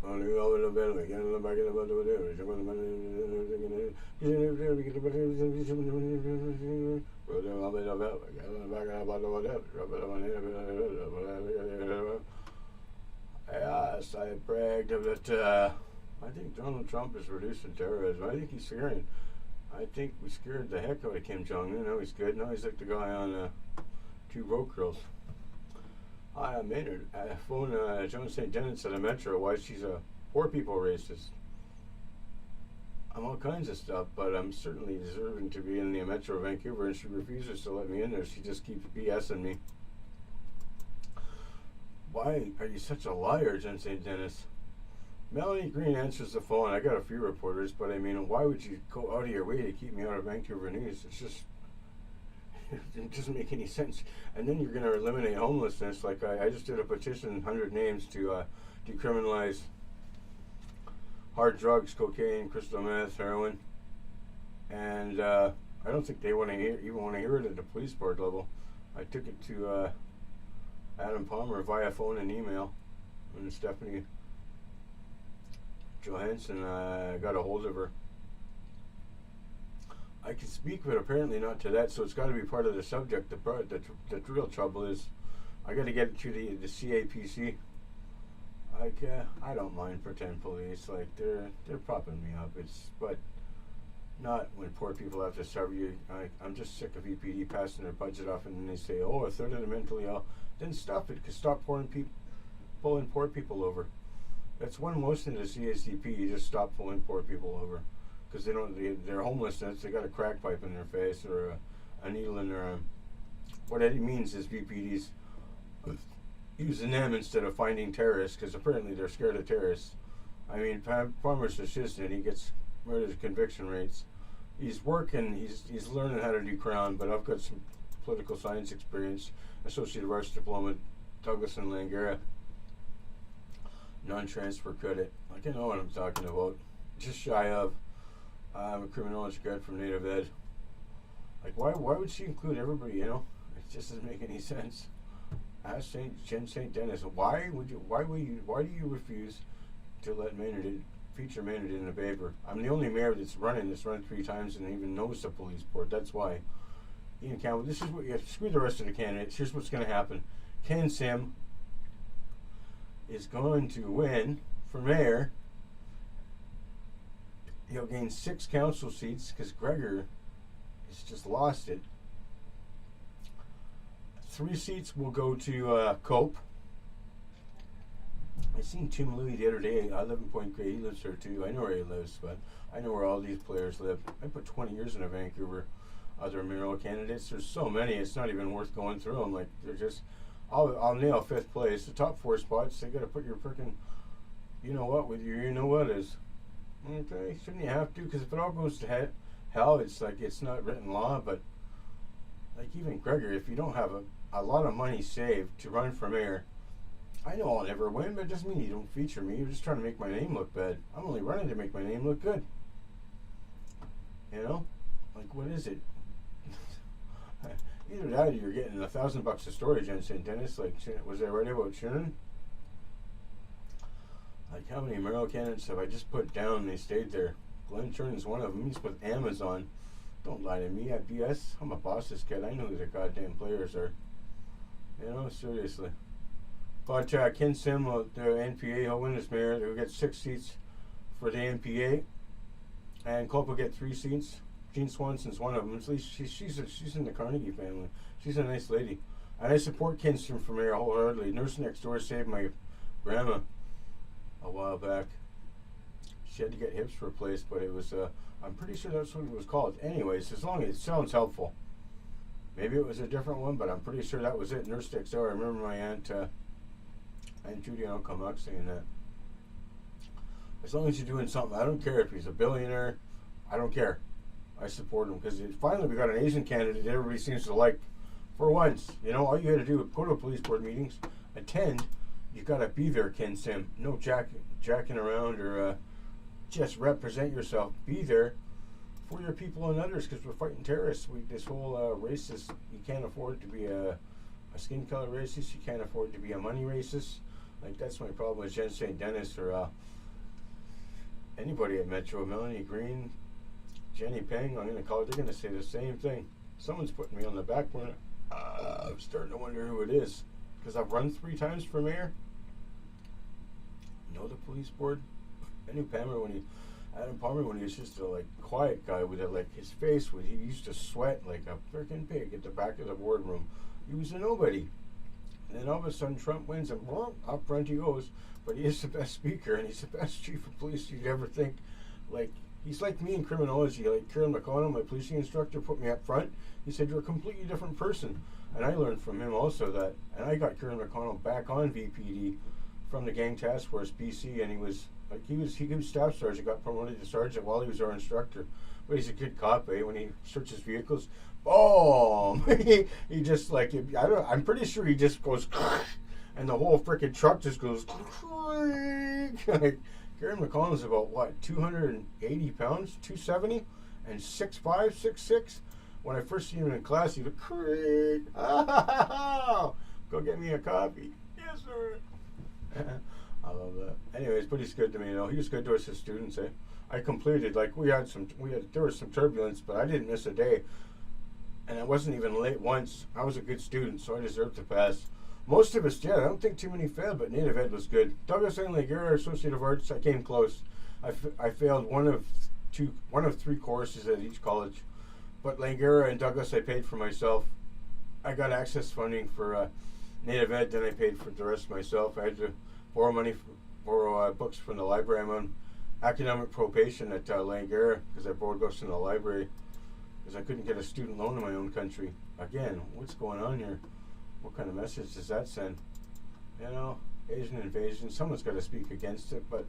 Yes, I bragged that I think Donald Trump is reducing terrorism. I think he's scaring. I think we scared the heck out of Kim Jong-un. Now he's good. Now he's like the guy on Two Broke Girls. Hi, I'm Maynard. I phoned Joan St. Dennis at the Metro. Why she's a poor people racist. I'm all kinds of stuff, but I'm certainly deserving to be in the Metro of Vancouver, and she refuses to let me in there. She just keeps BSing me. Why are you such a liar, Jen St. Dennis? Melanie Green answers the phone. I got a few reporters, but I mean, why would you go out of your way to keep me out of Vancouver News? It's just, it doesn't make any sense. And then you're going to eliminate homelessness. Like I just did a petition, 100 names to decriminalize hard drugs, cocaine, crystal meth, heroin. And I don't think they even want to hear it at the police board level. I took it to Adam Palmer via phone and email, and Stephanie Johansson got a hold of her. I can speak, but apparently not to that, so it's got to be part of the subject. The real trouble is I got to get it to the CAPC. Like, I don't mind pretend police. Like, they're propping me up. But not when poor people have to suffer. I'm just sick of EPD passing their budget off, and then they say, oh, a third of the mentally ill. Then stop it, because stop pulling poor people over. That's one motion of the CACP. You just stop pulling poor people over, because they're homelessness. They got a crack pipe in their face or a needle in their arm. What it means is VPDs using them instead of finding terrorists, because apparently they're scared of terrorists. I mean, Palmer's assistant, he gets murder conviction rates. He's working. He's learning how to do Crown, but I've got some political science experience, associate of arts diploma, Douglas and Langara. Non-transfer credit. Like, I know what I'm talking about. Just shy of. I'm a criminology grad from Native Ed. Like, why would she include everybody? You know, it just doesn't make any sense. Ask Jen St. Dennis. Why do you refuse to let feature Maynard in the paper? I'm the only mayor that's run 3 times and even knows the police board. That's why. Ian Campbell. This is what you screw the rest of the candidates. Here's what's going to happen. Ken Sim is going to win for mayor. He'll gain 6 council seats because Gregor has just lost it. 3 seats will go to Cope. I seen Tim Louie the other day. I live in Point Grey. He lives there too. I know where he lives, but I know where all these players live. I put 20 years into Vancouver. Other mayoral candidates. There's so many. It's not even worth going through them. Like, they're just. I'll nail 5th place. The top 4 spots, they got to put your freaking, you know what, with your, you know what is. Okay, shouldn't you have to? Because if it all goes to hell, it's like it's not written law. But like even Gregor, if you don't have a lot of money saved to run for mayor, I know I'll never win, but it doesn't mean you don't feature me. You're just trying to make my name look bad. I'm only running to make my name look good. You know, like what is it? Either that or you're getting $1,000 a story, Jen St. Dennis. Like, was I right about Shannon? Like, how many mayoral candidates have I just put down? They stayed there. Glenn Chernon's one of them. He's with Amazon. Don't lie to me. I BS. I'm a boss's kid. I know who the goddamn players are. You know, seriously. But Ken Sim, the NPA, he'll win as mayor. He'll get 6 seats for the NPA. And Cope will get 3 seats. Jean Swanson's one of them. At least she's in the Carnegie family. She's a nice lady. And I support Ken Sim for mayor wholeheartedly. Nurse Next Door saved my grandma a while back. She had to get hips replaced, but it was, I'm pretty sure that's what it was called. Anyways, as long as it sounds helpful. Maybe it was a different one, but I'm pretty sure that was it. Nurse Next Door. I remember my Aunt Judy and Uncle Muck saying that. As long as you're doing something, I don't care if he's a billionaire. I don't care. I support him because finally we got an Asian candidate that everybody seems to like. For once, you know, all you got to do is go to police board meetings, attend. You got to be there, Ken Sim. No jacking around or just represent yourself. Be there for your people and others because we're fighting terrorists. This whole racist. You can't afford to be a skin color racist. You can't afford to be a money racist. Like, that's my problem with Jen St. Dennis or anybody at Metro. Melanie Green, Jenny Peng, I'm going to call it. They're going to say the same thing. Someone's putting me on the back burner. I'm starting to wonder who it is. Because I've run 3 times for mayor. Know the police board. I knew Adam Palmer when he was just a quiet guy with his face he used to sweat like a freaking pig at the back of the boardroom. He was a nobody. And then all of a sudden Trump wins and up front he goes. But he is the best speaker and he's the best chief of police you'd ever think. He's like me in criminology. Like Kieran McConnell, my policing instructor, put me up front. He said, you're a completely different person. And I learned from him also that, and I got Kieran McConnell back on VPD from the Gang Task Force BC, and he was staff sergeant, got promoted to sergeant while he was our instructor. But he's a good cop, eh? When he searches vehicles, boom! he just I'm pretty sure he just goes, and the whole freaking truck just goes. Kieran McConnell's about what, 280 pounds, 270, and 6'5", 6'6". When I first seen him in class, he'd go, oh, go get me a coffee. Yes, sir. I love that. Anyways, but he's good to me, He was good to us as students, eh? I completed, there was some turbulence, but I didn't miss a day. And I wasn't even late once. I was a good student, so I deserved to pass. Most of us did. I don't think too many failed, but Native Ed was good. Douglas and Ligura, Associate of Arts, I came close. I failed one of 3 courses at each college. But Ligura and Douglas I paid for myself. I got access funding for Native Ed, then I paid for the rest myself. I had to borrow books from the library. I'm on academic probation at Ligura because I borrowed books from the library because I couldn't get a student loan in my own country. Again, what's going on here? What kind of message does that send? Asian invasion. Someone's got to speak against it, but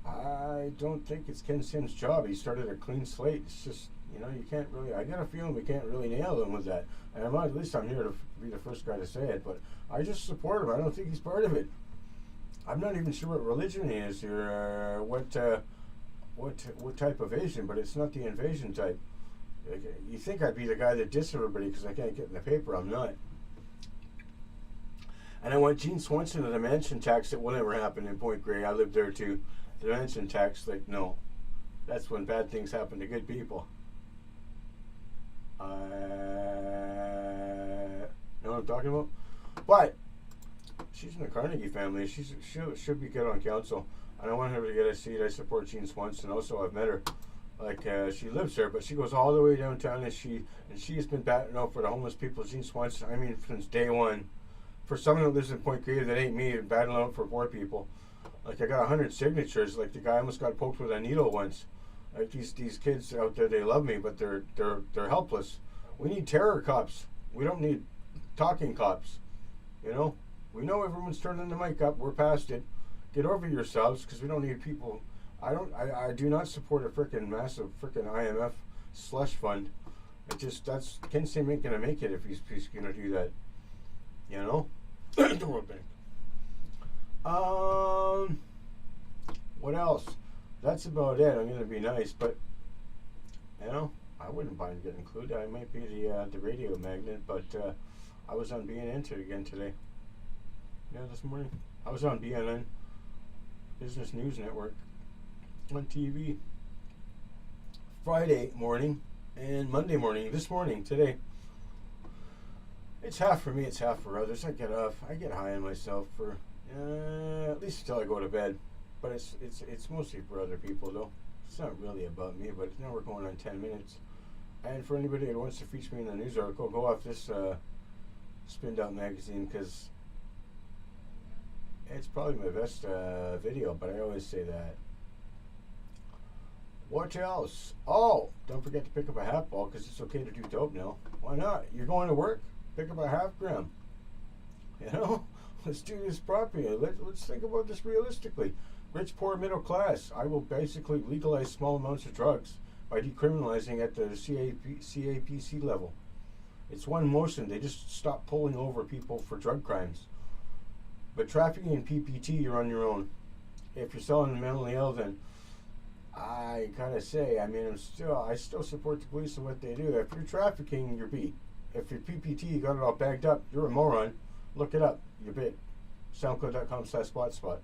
I don't think it's Ken Sim's job. He started a clean slate. It's just, you can't really, I got a feeling we can't really nail him with that. And at least I'm here to be the first guy to say it, but I just support him. I don't think he's part of it. I'm not even sure what religion he is or what type of Asian, but it's not the invasion type. You think I'd be the guy that diss everybody because I can't get in the paper. I'm not. And I want Gene Swanson to the mansion tax that will never happen in Point Grey. I lived there too. The mansion tax, no. That's when bad things happen to good people. Know what I'm talking about? But she's in the Carnegie family. She should be good on council. And I want her to get a seat. I support Gene Swanson. Also, I've met her. She lives there, but she goes all the way downtown, and she's been batting out for the homeless people. Gene Swanson, since day one. For someone who lives in Point Grey that ain't me, battling out for poor people. I got 100 signatures. The guy almost got poked with a needle once. These kids out there, they love me, but they're helpless. We need terror cops. We don't need talking cops. We know everyone's turning the mic up. We're past it. Get over yourselves, because we don't need people. I do not support a massive IMF slush fund. That's Ken Sim ain't gonna make it if he's gonna do that. The World Bank. What else? That's about it. I'm gonna be nice, but I wouldn't mind getting included. I might be the radio magnet, but I was on BNN again today. Yeah, this morning I was on BNN, Business News Network, on TV. Friday morning and Monday morning. This morning, today. It's half for me, it's half for others. I get high on myself for at least until I go to bed. But it's mostly for other people though. It's not really about me, but now we're going on 10 minutes. And for anybody that wants to feature me in a news article, go off this Spin Out magazine, because it's probably my best video, but I always say that. What else? Oh, don't forget to pick up a half ball, because it's okay to do dope now. Why not? You're going to work? Pick up a half gram. Let's do this properly. Let's think about this realistically. Rich, poor, middle class. I will basically legalize small amounts of drugs by decriminalizing at the CAPC level. It's one motion. They just stop pulling over people for drug crimes. But trafficking and PPT, you're on your own. If you're selling mentally ill, then I gotta say, I still support the police and what they do. If you're trafficking, you're beat. If you're PPT, you got it all bagged up, you're a moron. Look it up. You're bit. SoundCloud.com/SpotSpot.